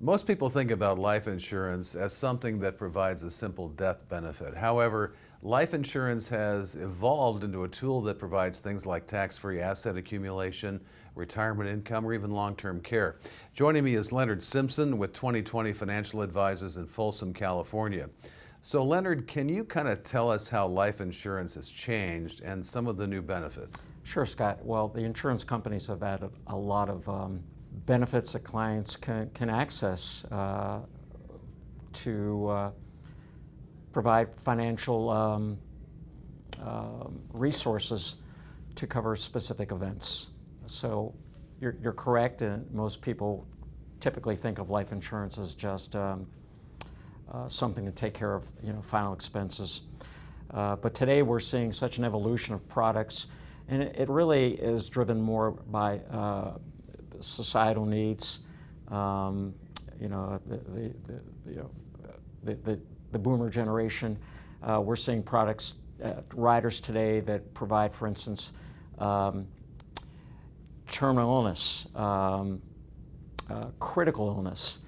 Most people think about life insurance as something that provides a simple death benefit. However, life insurance has evolved into a tool that provides things like tax-free asset accumulation, retirement income, or even long-term care. Joining me is Leonard Simpson with 2020 Financial Advisors in Folsom, California. So Leonard, can you kind of tell us how life insurance has changed and some of the new benefits? Sure, Scott. Well, the insurance companies have added a lot of benefits that clients can access to provide financial resources to cover specific events. So you're correct, and most people typically think of life insurance as just something to take care of, final expenses. But today we're seeing such an evolution of products, and it really is driven more by societal needs. The boomer generation. We're seeing products, riders today that provide, for instance, terminal illness, critical illness,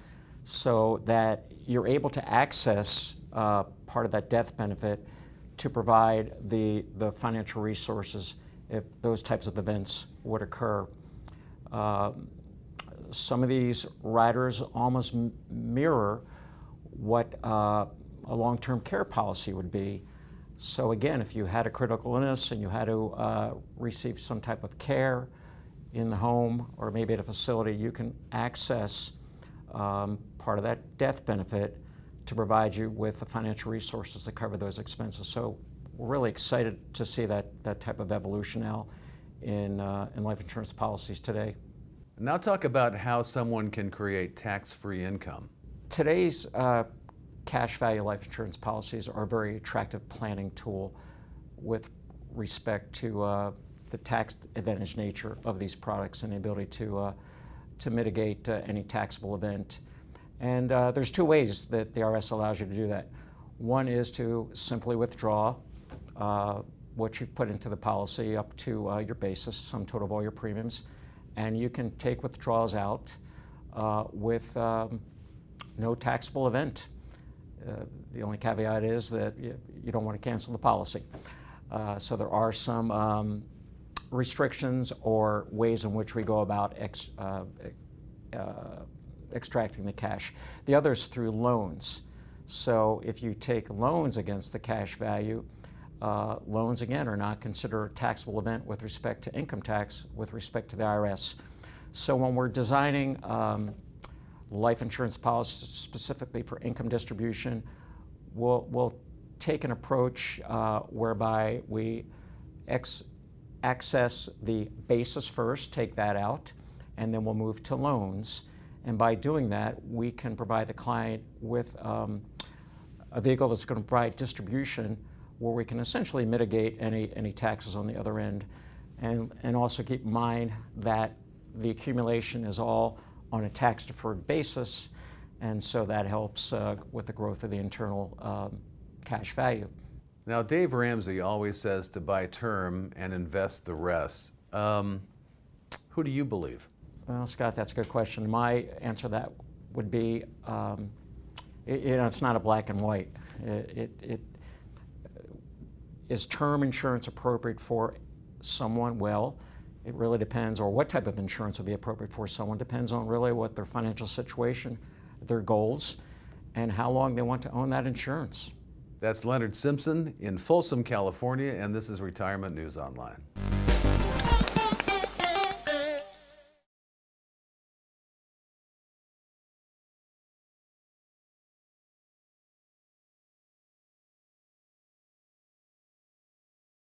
so that you're able to access part of that death benefit to provide the financial resources if those types of events would occur. Some of these riders almost mirror what a long-term care policy would be. So again, if you had a critical illness and you had to receive some type of care in the home or maybe at a facility, you can access part of that death benefit to provide you with the financial resources to cover those expenses. So we're really excited to see that type of evolution now in life insurance policies today. Now talk about how someone can create tax-free income. Today's cash value life insurance policies are a very attractive planning tool with respect to the tax advantage nature of these products and the ability to mitigate any taxable event. And there's two ways that the IRS allows you to do that. One is to simply withdraw what you've put into the policy up to your basis, sum total of all your premiums, and you can take withdrawals out with no taxable event. The only caveat is that you don't want to cancel the policy. So there are some restrictions or ways in which we go about extracting the cash. The other is through loans. So if you take loans against the cash value, loans again are not considered a taxable event with respect to income tax with respect to the IRS. So when we're designing life insurance policies specifically for income distribution, we'll take an approach whereby we access the basis first, take that out, and then we'll move to loans. And by doing that, we can provide the client with a vehicle that's going to provide distribution where we can essentially mitigate any taxes on the other end, and also keep in mind that the accumulation is all on a tax-deferred basis, and so that helps with the growth of the internal cash value. Now, Dave Ramsey always says to buy term and invest the rest. Who do you believe? Well, Scott, that's a good question. My answer to that would be, it's not a black and white. Is term insurance appropriate for someone? Well, it really depends, or what type of insurance would be appropriate for someone depends on really what their financial situation, their goals, and how long they want to own that insurance. That's Leonard Simpson in Folsom, California, and this is Retirement News Online.